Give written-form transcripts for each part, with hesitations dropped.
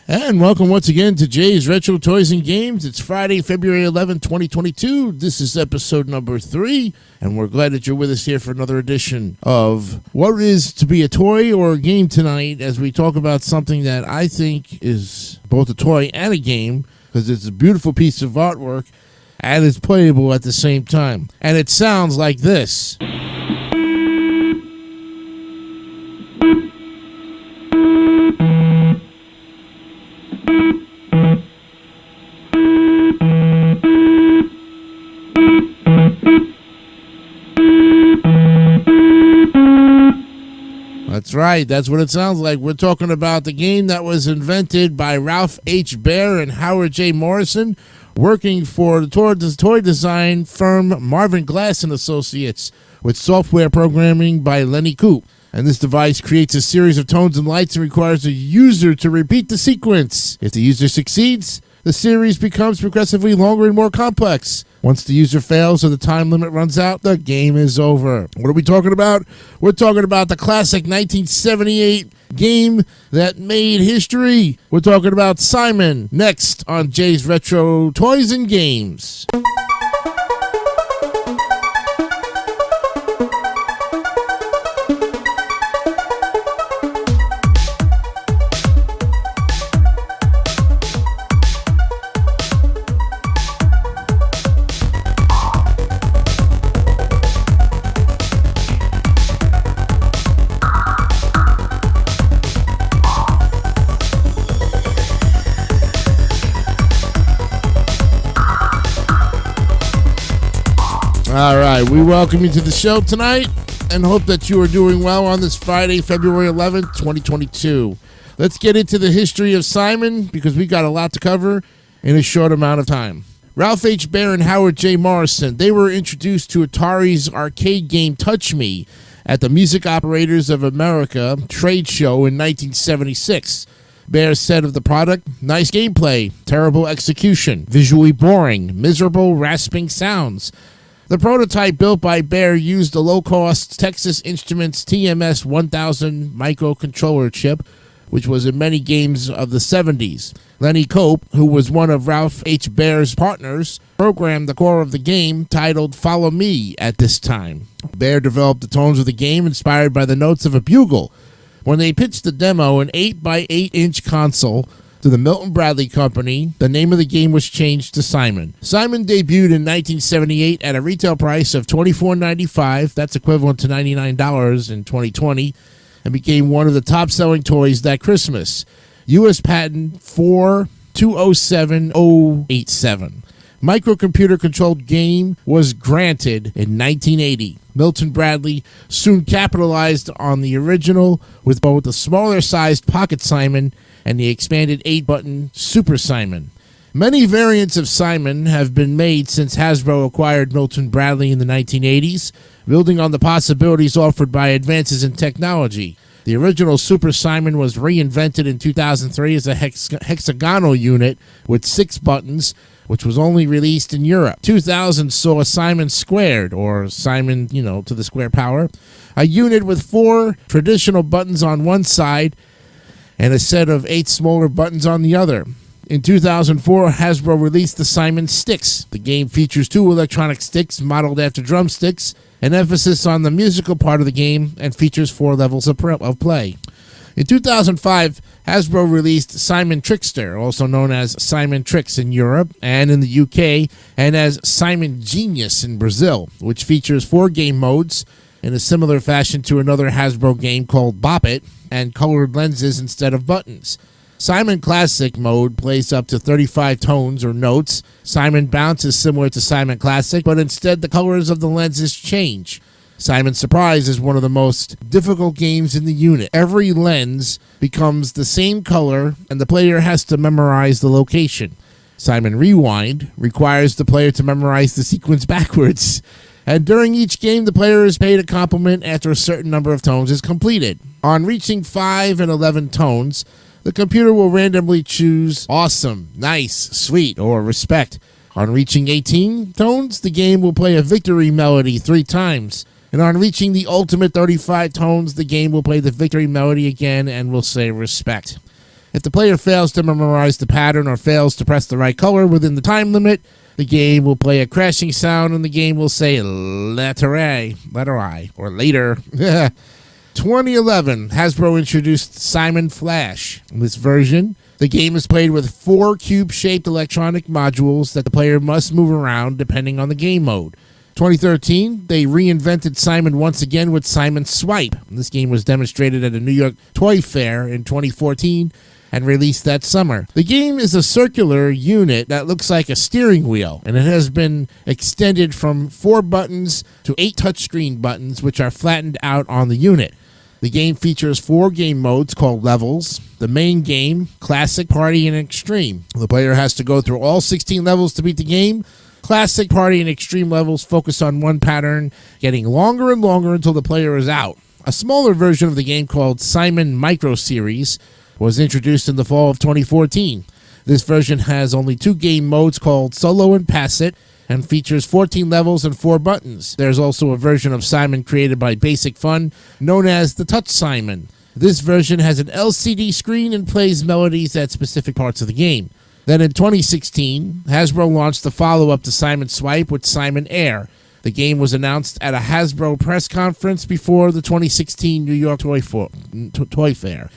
And welcome once again to Jay's Retro Toys and Games. It's Friday, February 11, 2022. This is episode number 3, and we're glad that you're with us here for another edition of what is to be a toy or a game tonight, as we talk about something that I think is both a toy and a game, because it's a beautiful piece of artwork and it's playable at the same time. And it sounds like this. That's right. That's what it sounds like. We're talking about the game that was invented by Ralph H. Baer and Howard J. Morrison, working for the toy design firm Marvin Glass and Associates, with software programming by Lenny Cope. And this device creates a series of tones and lights and requires the user to repeat the sequence. If the user succeeds, the series becomes progressively longer and more complex. Once the user fails or the time limit runs out, the game is over. What are we talking about? We're talking about the classic 1978 game that made history. We're talking about Simon, next on Jay's Retro Toys and Games. All right, we welcome you to the show tonight and hope that you are doing well on this Friday, February 11th, 2022. Let's get into the history of Simon, because we got a lot to cover in a short amount of time. Ralph H. Baer and Howard J. Morrison, they were introduced to Atari's arcade game Touch Me at the Music Operators of America trade show in 1976. Baer said of the product, "Nice gameplay, terrible execution, visually boring, miserable rasping sounds." The prototype built by Baer used the low-cost Texas Instruments TMS 1000 microcontroller chip, which was in many games of the 70s. Lenny Cope, who was one of Ralph H. Baer's partners, programmed the core of the game, titled Follow Me, at this time. Baer developed the tones of the game inspired by the notes of a bugle. When they pitched the demo, an 8x8-inch console, to the Milton Bradley Company, the name of the game was changed to Simon. Simon debuted in 1978 at a retail price of $24.95, that's equivalent to $99 in 2020, and became one of the top-selling toys that Christmas. U.S. patent 4207087. Microcomputer-controlled game was granted in 1980. Milton Bradley soon capitalized on the original with both the smaller-sized Pocket Simon and the expanded 8-button Super Simon. Many variants of Simon have been made since Hasbro acquired Milton Bradley in the 1980s, building on the possibilities offered by advances in technology. The original Super Simon was reinvented in 2003 as a hexagonal unit with 6 buttons, which was only released in Europe. 2000 saw Simon Squared, or Simon, to the square power, a unit with 4 traditional buttons on one side and a set of 8 smaller buttons on the other. In 2004, Hasbro released the Simon Sticks. The game features 2 electronic sticks modeled after drumsticks, an emphasis on the musical part of the game, and features 4 levels of play. In 2005, Hasbro released Simon Trickster, also known as Simon Tricks in Europe and in the UK, and as Simon Genius in Brazil, which features 4 game modes in a similar fashion to another Hasbro game called Bop It, and colored lenses instead of buttons. Simon Classic mode plays up to 35 tones or notes. Simon Bounce is similar to Simon Classic, but instead the colors of the lenses change. Simon Surprise is one of the most difficult games in the unit. Every lens becomes the same color, and the player has to memorize the location. Simon Rewind requires the player to memorize the sequence backwards. And during each game, the player is paid a compliment after a certain number of tones is completed. On reaching 5 and 11 tones, the computer will randomly choose awesome, nice, sweet, or respect. On reaching 18 tones, the game will play a victory melody 3 times. And on reaching the ultimate 35 tones, the game will play the victory melody again and will say respect. If the player fails to memorize the pattern or fails to press the right color within the time limit, the game will play a crashing sound and the game will say letter I, or later. 2011, Hasbro introduced Simon Flash. In this version, the game is played with 4 cube-shaped electronic modules that the player must move around depending on the game mode. 2013, they reinvented Simon once again with Simon Swipe. This game was demonstrated at a New York Toy Fair in 2014 and released that summer. The game is a circular unit that looks like a steering wheel, and it has been extended from 4 buttons to 8 touchscreen buttons, which are flattened out on the unit. The game features 4 game modes called levels. The main game, Classic, Party, and Extreme. The player has to go through all 16 levels to beat the game. Classic, Party, and Extreme levels focus on one pattern, getting longer and longer until the player is out. A smaller version of the game called Simon Micro Series was introduced in the fall of 2014. This version has only 2 game modes called Solo and Pass It, and features 14 levels and 4 buttons. There's also a version of Simon created by Basic Fun, known as the Touch Simon. This version has an LCD screen and plays melodies at specific parts of the game. Then in 2016, Hasbro launched the follow-up to Simon Swipe with Simon Air. The game was announced at a Hasbro press conference before the 2016 New York Toy Fair.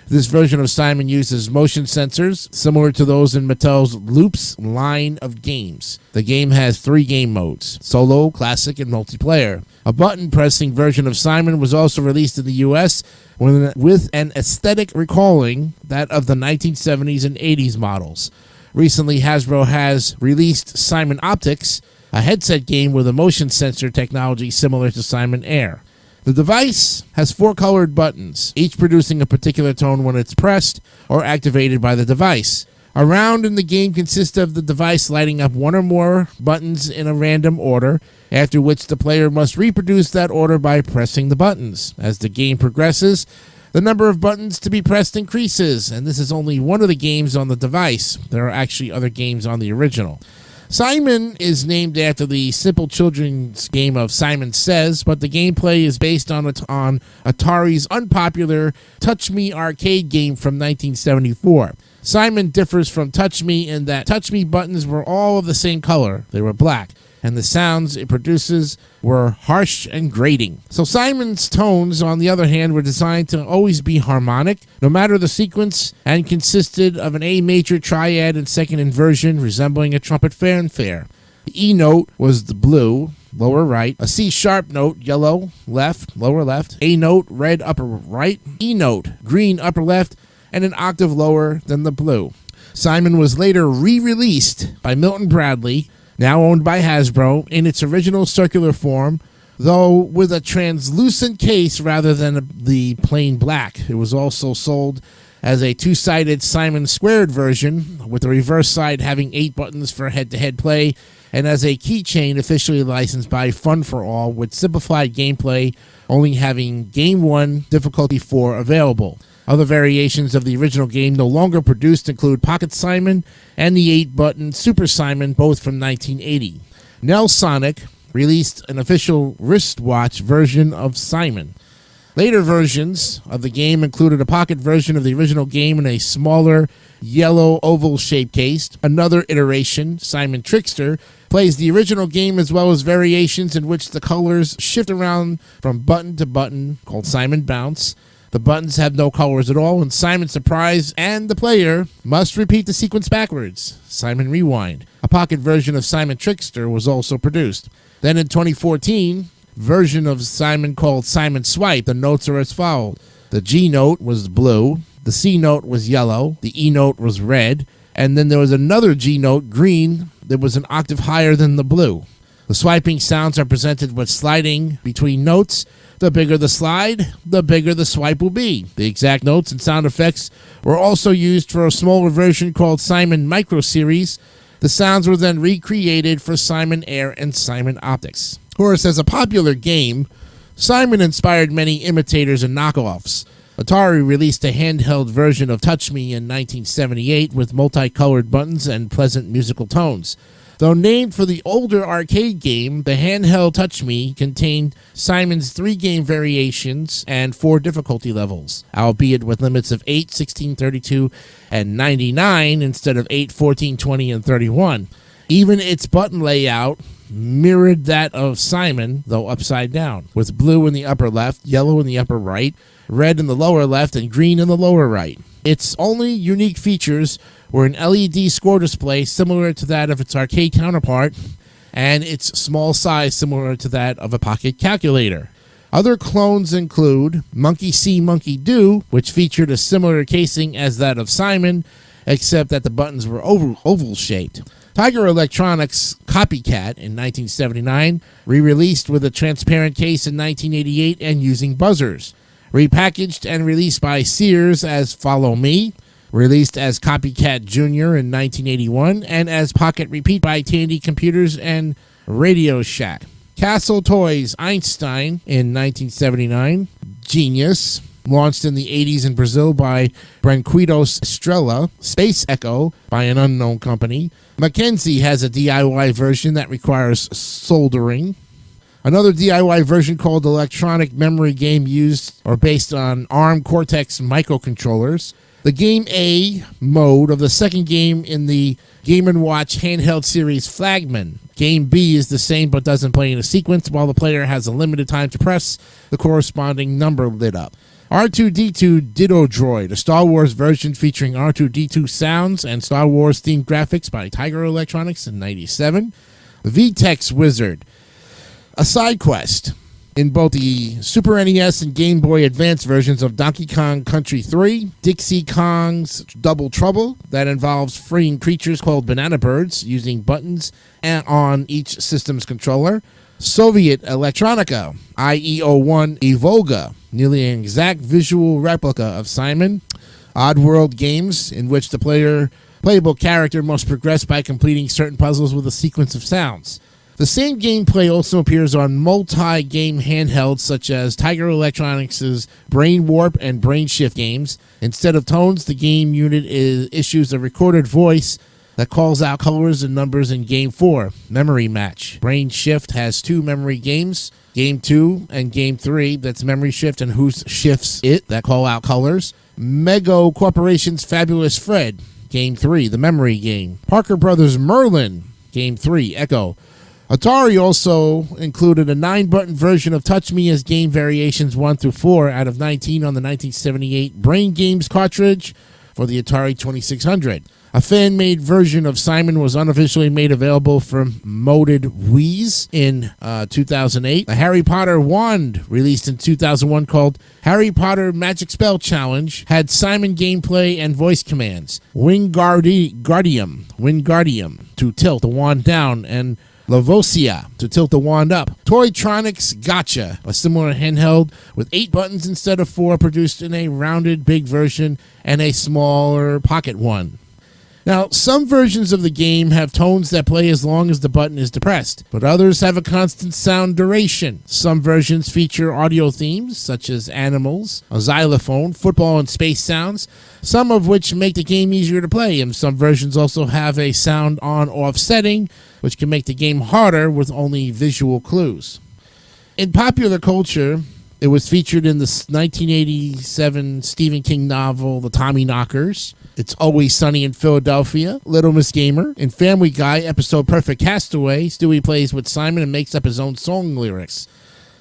This version of Simon uses motion sensors, similar to those in Mattel's Loops line of games. The game has 3 game modes, Solo, Classic, and Multiplayer. A button-pressing version of Simon was also released in the U.S. with an aesthetic recalling that of the 1970s and 80s models. Recently, Hasbro has released Simon Optics, a headset game with a motion sensor technology similar to Simon Air. The device has 4 colored buttons, each producing a particular tone when it's pressed or activated by the device. A round in the game consists of the device lighting up 1 or more buttons in a random order, after which the player must reproduce that order by pressing the buttons. As the game progresses, the number of buttons to be pressed increases, and this is only one of the games on the device. There are actually other games on the original. Simon is named after the simple children's game of Simon Says, but the gameplay is based on Atari's unpopular Touch Me arcade game from 1974. Simon differs from Touch Me in that Touch Me buttons were all of the same color. They were black, and the sounds it produces were harsh and grating. So Simon's tones, on the other hand, were designed to always be harmonic, no matter the sequence, and consisted of an A major triad and second inversion resembling a trumpet fanfare. The E note was the blue, lower right, a C sharp note, yellow, left, lower left, A note, red, upper right, E note, green, upper left, and an octave lower than the blue. Simon was later re-released by Milton Bradley, now owned by Hasbro, in its original circular form, though with a translucent case rather than the plain black. It was also sold as a 2-sided Simon squared version, with the reverse side having 8 buttons for head-to-head play, and as a keychain officially licensed by Fun for All, with simplified gameplay, only having Game 1 Difficulty 4 available. Other variations of the original game no longer produced include Pocket Simon and the 8-button Super Simon, both from 1980. Nelsonic released an official wristwatch version of Simon. Later versions of the game included a pocket version of the original game in a smaller, yellow, oval-shaped case. Another iteration, Simon Trickster, plays the original game as well as variations in which the colors shift around from button to button, called Simon Bounce. The buttons have no colors at all, and Simon Surprise and the player must repeat the sequence backwards. Simon Rewind. A pocket version of Simon Trickster was also produced. Then in 2014, version of Simon called Simon Swipe. The notes are as follows. The G note was blue, the C note was yellow, the E note was red, and then there was another G note, green, that was an octave higher than the blue. The swiping sounds are presented with sliding between notes. The bigger the slide, the bigger the swipe will be. The exact notes and sound effects were also used for a smaller version called Simon Micro Series. The sounds were then recreated for Simon Air and Simon Optics. Of course, as a popular game, Simon inspired many imitators and knockoffs. Atari released a handheld version of Touch Me in 1978 with multicolored buttons and pleasant musical tones. Though named for the older arcade game, the handheld Touch Me contained Simon's 3 game variations and 4 difficulty levels, albeit with limits of 8, 16, 32, and 99 instead of 8, 14, 20, and 31. Even its button layout mirrored that of Simon, though upside down, with blue in the upper left, yellow in the upper right, red in the lower left, and green in the lower right. Its only unique features were an LED score display similar to that of its arcade counterpart, and its small size similar to that of a pocket calculator. Other clones include Monkey See, Monkey Do, which featured a similar casing as that of Simon, except that the buttons were oval-shaped. Tiger Electronics' Copycat in 1979, re-released with a transparent case in 1988 and using buzzers. Repackaged and released by Sears as Follow Me, released as Copycat Jr. in 1981, and as Pocket Repeat by Tandy Computers and Radio Shack. Castle Toys Einstein in 1979. Genius, launched in the 80s in Brazil by Branquitos Estrella. Space Echo by an unknown company. Mackenzie has a DIY version that requires soldering. Another DIY version called Electronic Memory Game used or based on ARM Cortex microcontrollers. The Game A mode of the second game in the Game & Watch handheld series Flagman. Game B is the same but doesn't play in a sequence, while the player has a limited time to press the corresponding number lit up. R2-D2 Ditto Droid, a Star Wars version featuring R2-D2 sounds and Star Wars themed graphics by Tiger Electronics in 97. VTEX Wizard, a side quest in both the Super NES and Game Boy Advance versions of Donkey Kong Country 3, Dixie Kong's Double Trouble, that involves freeing creatures called banana birds using buttons on each system's controller, Soviet Electronica, IEO1 Evolga, nearly an exact visual replica of Simon, Oddworld Games, in which the playable character must progress by completing certain puzzles with a sequence of sounds. The same gameplay also appears on multi-game handhelds such as Tiger Electronics' Brain Warp and Brain Shift games. Instead of tones, the game unit issues a recorded voice that calls out colors and numbers in Game 4, Memory Match. Brain Shift has 2 memory games, Game 2 and Game 3, that's Memory Shift and Who Shifts It, that call out colors. Mego Corporation's Fabulous Fred, Game 3, the memory game. Parker Brothers' Merlin, Game 3, Echo. Atari also included a 9-button version of Touch Me as game variations 1 through 4 out of 19 on the 1978 Brain Games cartridge for the Atari 2600. A fan-made version of Simon was unofficially made available from Modded Wii's in 2008. A Harry Potter wand released in 2001 called Harry Potter Magic Spell Challenge had Simon gameplay and voice commands. Wingardium to tilt the wand down, and Lavosia to tilt the wand up. Toytronics Gotcha, a similar handheld with 8 buttons instead of 4, produced in a rounded big version and a smaller pocket one. Now, some versions of the game have tones that play as long as the button is depressed, but others have a constant sound duration. Some versions feature audio themes, such as animals, a xylophone, football, and space sounds, some of which make the game easier to play, and some versions also have a sound on-off setting, which can make the game harder with only visual clues. In popular culture, it was featured in the 1987 Stephen King novel, The Tommyknockers. It's Always Sunny in Philadelphia, Little Miss Gamer. In Family Guy episode Perfect Castaway, Stewie plays with Simon and makes up his own song lyrics.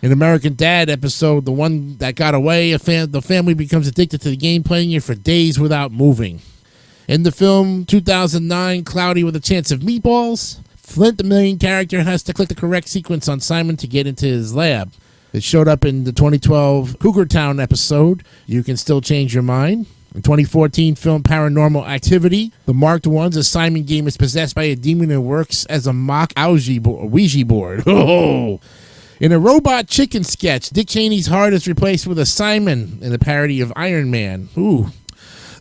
In American Dad episode The One That Got Away, the family becomes addicted to the game, playing it for days without moving. In the film 2009 Cloudy with a Chance of Meatballs, Flint, the main character, has to click the correct sequence on Simon to get into his lab. It showed up in the 2012 Cougar Town episode, You Can Still Change Your Mind. In 2014 film Paranormal Activity, the marked ones, a Simon game is possessed by a demon and works as a mock Ouija board. Oh! In a Robot Chicken sketch, Dick Cheney's heart is replaced with a Simon in a parody of Iron Man. Ooh.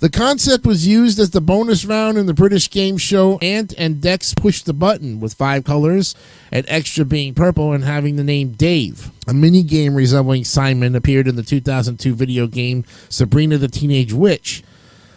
The concept was used as the bonus round in the British game show Ant and Dex Push the Button, with 5 colors and extra being purple and having the name Dave. A mini-game resembling Simon appeared in the 2002 video game Sabrina the Teenage Witch.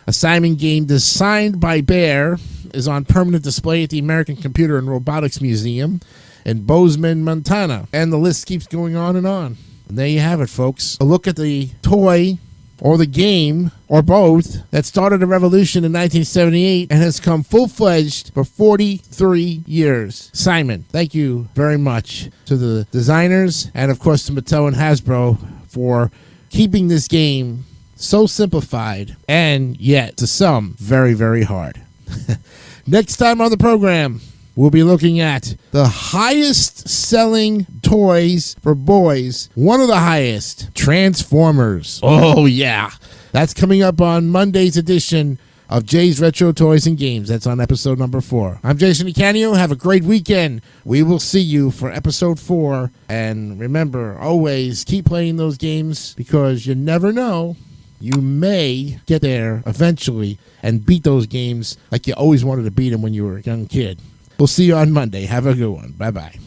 A Simon game designed by Baer is on permanent display at the American Computer and Robotics Museum in Bozeman, Montana. And the list keeps going on and on. And there you have it, folks. A look at the toy or the game, or both, that started a revolution in 1978 and has come full-fledged for 43 years. Simon, thank you very much to the designers and, of course, to Mattel and Hasbro for keeping this game so simplified and yet, to some, very, very hard. Next time on the program, we'll be looking at the highest selling toys for boys. One of the highest, Transformers. Oh, yeah. That's coming up on Monday's edition of Jay's Retro Toys and Games. That's on episode number 4. I'm Jason Icanio. Have a great weekend. We will see you for episode 4. And remember, always keep playing those games because you never know. You may get there eventually and beat those games like you always wanted to beat them when you were a young kid. We'll see you on Monday. Have a good one. Bye-bye.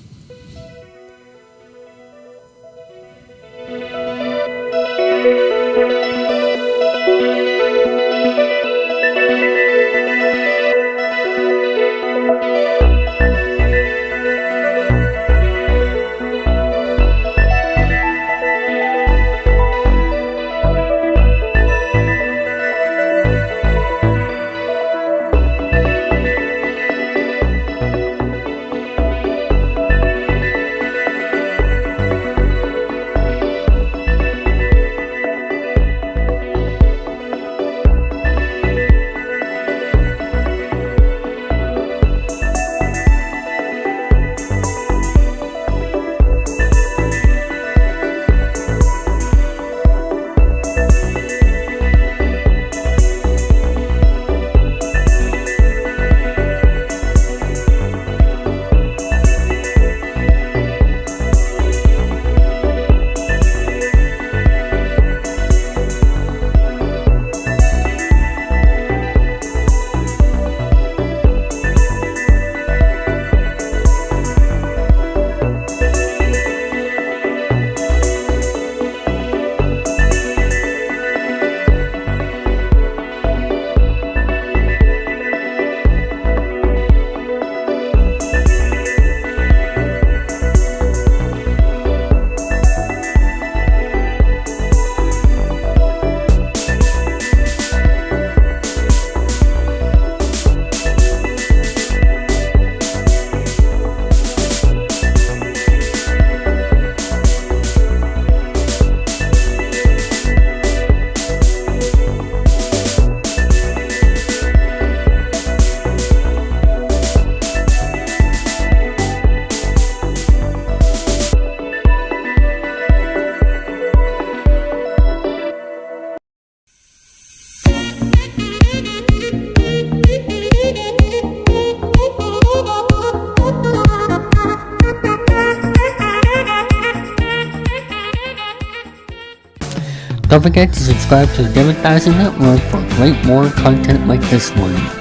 Don't forget to subscribe to the Advertising Network for great more content like this one.